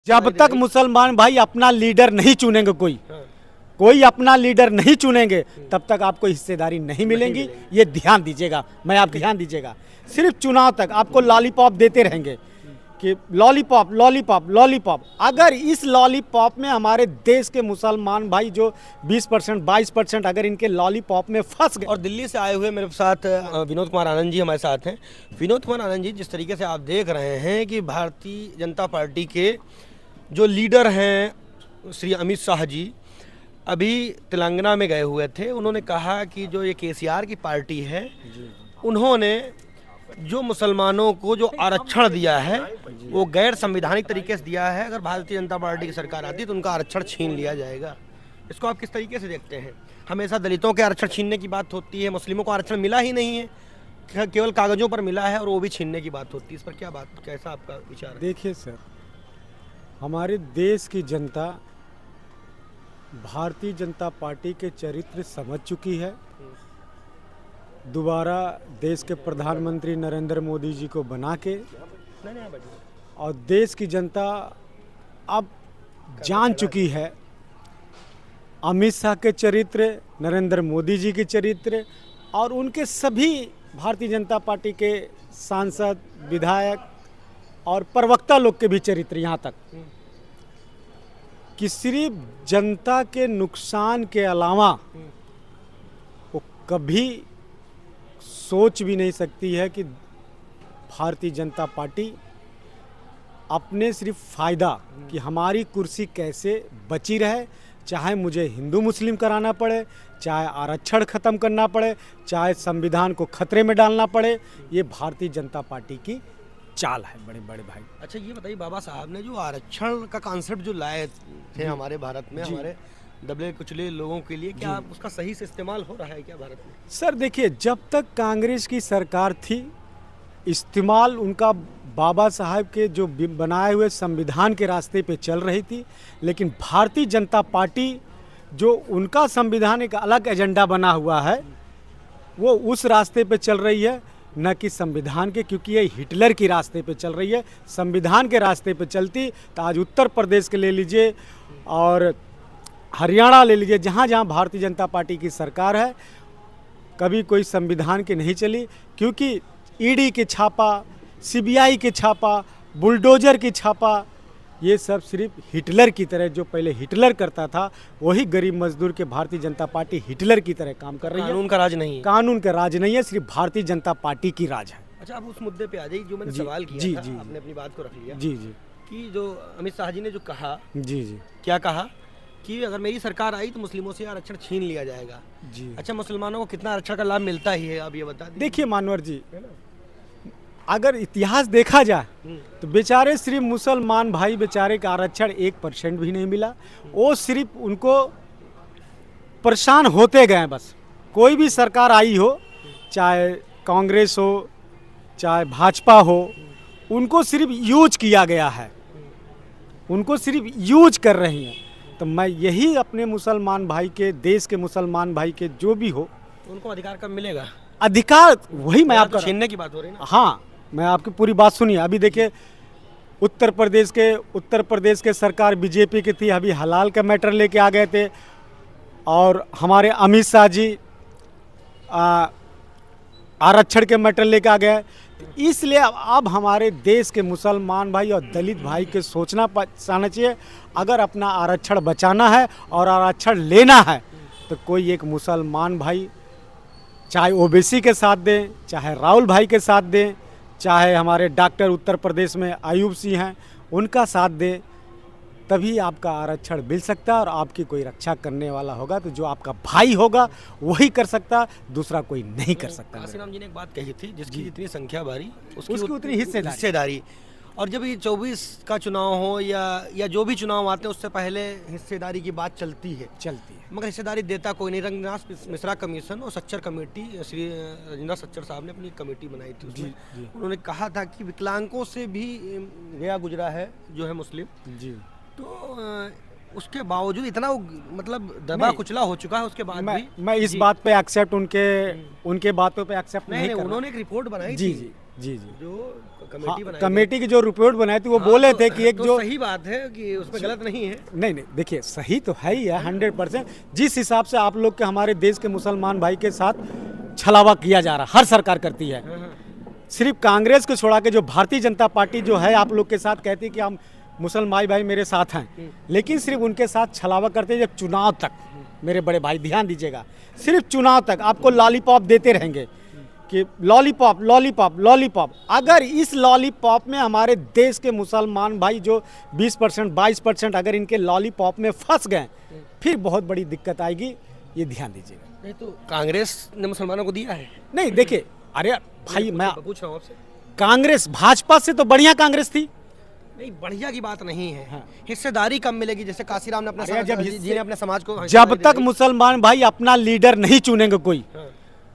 जब तक मुसलमान भाई अपना लीडर नहीं चुनेंगे, कोई अपना लीडर नहीं चुनेंगे, तब तक आपको हिस्सेदारी नहीं मिलेंगी। ये ध्यान दीजिएगा, मैं आप ध्यान दीजिएगा। सिर्फ चुनाव तक आपको लॉलीपॉप देते रहेंगे कि लॉलीपॉप लॉलीपॉप लॉलीपॉप। अगर इस लॉलीपॉप में हमारे देश के मुसलमान भाई जो 20% 22% अगर इनके लॉलीपॉप में फंस गए। और दिल्ली से आए हुए मेरे साथ विनोद कुमार आनंद जी हमारे साथ हैं। विनोद कुमार आनंद जी, जिस तरीके से आप देख रहे हैं कि भारतीय जनता पार्टी के जो लीडर हैं श्री अमित शाह जी अभी तेलंगाना में गए हुए थे। उन्होंने कहा कि जो ये केसीआर की पार्टी है, उन्होंने जो मुसलमानों को जो आरक्षण दिया है वो गैर संवैधानिक तरीके से दिया है। अगर भारतीय जनता पार्टी की सरकार आती तो उनका आरक्षण छीन लिया जाएगा। इसको आप किस तरीके से देखते हैं? हमेशा दलितों के आरक्षण छीनने की बात होती है, मुस्लिमों को आरक्षण मिला ही नहीं है, केवल कागजों पर मिला है और वो भी छीनने की बात होती है। इस पर क्या बात, कैसा आपका विचार है? देखिए सर, हमारे देश की जनता भारतीय जनता पार्टी के चरित्र समझ चुकी है। दोबारा देश के प्रधानमंत्री नरेंद्र मोदी जी को बना के और देश की जनता अब जान चुकी है अमित शाह के चरित्र, नरेंद्र मोदी जी के चरित्र और उनके सभी भारतीय जनता पार्टी के सांसद, विधायक और प्रवक्ता लोग के भी चरित्र, यहाँ तक कि सिर्फ जनता के नुकसान के अलावा वो कभी सोच भी नहीं सकती है कि भारतीय जनता पार्टी अपने सिर्फ फ़ायदा कि हमारी कुर्सी कैसे बची रहे, चाहे मुझे हिंदू मुस्लिम कराना पड़े, चाहे आरक्षण ख़त्म करना पड़े, चाहे संविधान को खतरे में डालना पड़े, ये भारतीय जनता पार्टी की चाल है बड़े बड़े भाई। अच्छा, ये बताइए, बाबा साहब ने जो आरक्षण का कॉन्सेप्ट जो लाए थे हमारे भारत में, हमारे दबे कुचले लोगों के लिए, क्या उसका सही से इस्तेमाल हो रहा है क्या भारत में? सर देखिए, जब तक कांग्रेस की सरकार थी, इस्तेमाल उनका बाबा साहब के जो बनाए हुए संविधान के रास्ते पे चल रही थी। लेकिन भारतीय जनता पार्टी जो उनका संविधान एक अलग एजेंडा बना हुआ है, वो उस रास्ते पे चल रही है, न कि संविधान के, क्योंकि ये हिटलर की रास्ते पे चल रही है। संविधान के रास्ते पे चलती तो आज उत्तर प्रदेश के ले लीजिए और हरियाणा ले लीजिए, जहाँ जहाँ भारतीय जनता पार्टी की सरकार है, कभी कोई संविधान की नहीं चली। क्योंकि ईडी के छापा, सीबीआई के छापा, बुलडोजर की छापा, ये सब सिर्फ हिटलर की तरह, जो पहले हिटलर करता था वही गरीब मजदूर के भारतीय जनता पार्टी हिटलर की तरह काम कर रही है। कानून का राज नहीं है। कानून का राज नहीं है, सिर्फ भारतीय जनता पार्टी की राज है। अच्छा, आप उस मुद्दे पे आ जाइए जो मैंने सवाल किया जी, था। जी, आपने अपनी बात को रख लिया। जी जी कि जो अमित शाह जी ने जो कहा, जी जी क्या कहा कि अगर मेरी सरकार आई तो मुस्लिमों से आरक्षण छीन लिया जाएगा। जी। अच्छा, मुसलमानों को कितना आरक्षण का लाभ मिलता ही है, आप ये बता दीजिए। देखिए मानवर जी, अगर इतिहास देखा जाए तो बेचारे सिर्फ मुसलमान भाई बेचारे का आरक्षण 1% भी नहीं मिला। वो सिर्फ उनको परेशान होते गए बस। कोई भी सरकार आई हो, चाहे कांग्रेस हो चाहे भाजपा हो, उनको सिर्फ यूज किया गया है, उनको सिर्फ यूज कर रही हैं। तो मैं यही अपने मुसलमान भाई के, देश के मुसलमान भाई के जो भी हो, उनको अधिकार कब मिलेगा? अधिकार वही मैं आपका छीनने की बात हो रही है ना। हाँ, मैं आपकी पूरी बात सुनिए। अभी देखिए, उत्तर प्रदेश के सरकार बीजेपी की थी, अभी हलाल का मैटर लेके आ गए थे और हमारे अमित शाह जी आरक्षण के मैटर लेके आ गए। इसलिए अब हमारे देश के मुसलमान भाई और दलित भाई के सोचना चाहिए, अगर अपना आरक्षण बचाना है और आरक्षण लेना है तो कोई एक मुसलमान भाई, चाहे ओबीसी के साथ दें, चाहे राहुल भाई के साथ दें, चाहे हमारे डॉक्टर उत्तर प्रदेश में आयूब सिंह हैं उनका साथ दें, तभी आपका आरक्षण मिल सकता है और आपकी कोई रक्षा करने वाला होगा तो जो आपका भाई होगा वही कर सकता, दूसरा कोई नहीं कर सकता। काशीराम जी ने एक बात कही थी, जिसकी जितनी संख्या भारी उसकी उतनी हिस्सेदारी। और जब ये 24 का चुनाव हो या जो भी चुनाव आते हैं, उससे पहले हिस्सेदारी की बात चलती है। मगर हिस्सेदारी देता कोई नहीं। रंगनाथ मिश्रा कमीशन और सच्चर कमेटी, श्री राजेंद्र सच्चर साहब ने अपनी कमेटी बनाई थी, उसमें उन्होंने कहा था कि विकलांगों से भी गया गुजरा है जो है मुस्लिम जी। तो उसके बावजूद इतना मतलब दबा कुचला हो चुका है, उसके बाद मैं इस बात पे एक्सेप्ट उनके बातों पे एक्सेप्ट नहीं कर। उन्होंने एक रिपोर्ट बनाई जी थी जी जी जो हाँ, कमेटी बनाई कमेटी की जो रिपोर्ट बनाई थी वो हाँ, बोले तो- थे कि एक तो जो सही बात है कि उसमें गलत नहीं है। नहीं नहीं देखिए सही तो है ही है 100%। जिस हिसाब से आप लोग के हमारे देश के मुसलमान भाई के साथ छलावा किया जा रहा है, हर सरकार करती है। सिर्फ कांग्रेस को छोड़ा के जो भारतीय जनता पार्टी जो है आप लोग के साथ कहती है कि हम मुसलमान भाई मेरे साथ हैं, लेकिन सिर्फ उनके साथ छलावा करते हैं जब चुनाव तक। मेरे बड़े भाई ध्यान दीजिएगा, सिर्फ चुनाव तक आपको लॉलीपॉप देते रहेंगे कि लॉलीपॉप लॉलीपॉप लॉलीपॉप। अगर इस लॉलीपॉप में हमारे देश के मुसलमान भाई जो 20% 22% अगर इनके लॉलीपॉप में फंस गए फिर बहुत बड़ी दिक्कत आएगी, ये ध्यान दीजिएगा। नहीं तो कांग्रेस ने मुसलमानों को दिया है। नहीं देखिए, अरे भाई मैं पूछ रहा हूँ आपसे। कांग्रेस भाजपा से तो बढ़िया कांग्रेस थी। नहीं, बढ़िया की बात नहीं है। हाँ। हिस्सेदारी कम मिलेगी, जैसे काशीराम ने अपना अरे जब जी ने अपने समाज को जब हिस्सेदारी तक दी। मुसलमान भाई अपना लीडर नहीं चुनेंगे, हाँ।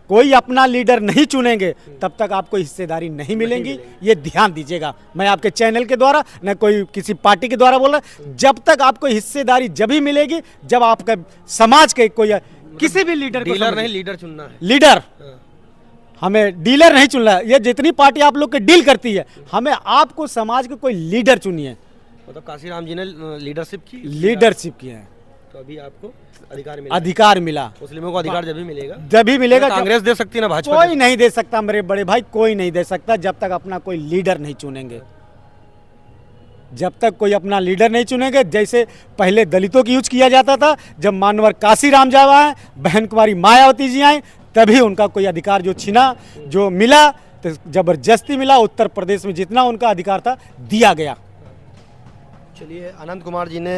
कोई अपना लीडर नहीं चुनेंगे, तब तक आपको हिस्सेदारी नहीं मिलेगी। ये ध्यान दीजिएगा, मैं आपके चैनल के द्वारा न कोई किसी पार्टी के द्वारा बोल रहा। जब तक आपको हिस्सेदारी जब ही मिलेगी जब आपका समाज के कोई किसी भी लीडर को डीलर समझिए। नहीं, लीडर चुनना है। लीडर, हाँ। हमें डीलर नहीं चुनना है। ये जितनी पार्टी आप लोग के डील करती है, हमें आपको समाज के कोई लीडर चुनिए। मतलब काशीराम जी ने लीडरशिप की, लीडरशिप की है तो अभी आपको अधिकार मिला। अधिकार मिला, मुस्लिमों को अधिकार जब भी मिलेगा, जब भी मिलेगा। कांग्रेस दे सकती है ना भाजपा कोई नहीं दे सकता मेरे बड़े भाई, कोई नहीं दे सकता जब तक अपना कोई लीडर नहीं चुनेंगे। जब तक कोई अपना लीडर नहीं चुनेंगे, जैसे पहले दलितों की यूज किया जाता था, जब मानवर काशीराम जावा आए, बहन कुमारी मायावती जी आए, तभी उनका कोई अधिकार जो छिना, जो मिला तो जबरदस्ती मिला। उत्तर प्रदेश में जितना उनका अधिकार था दिया गया। चलिए, अनंत कुमार जी ने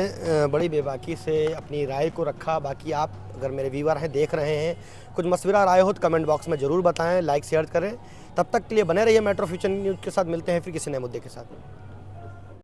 बड़ी बेबाकी से अपनी राय को रखा। बाकी आप अगर मेरे व्यूअर हैं, देख रहे हैं, कुछ मशवरा राय हो तो कमेंट बॉक्स में ज़रूर बताएं, लाइक शेयर करें। तब तक के लिए बने रहिए मेट्रो फ्यूचर न्यूज़ के साथ। मिलते हैं फिर किसी नए मुद्दे के साथ।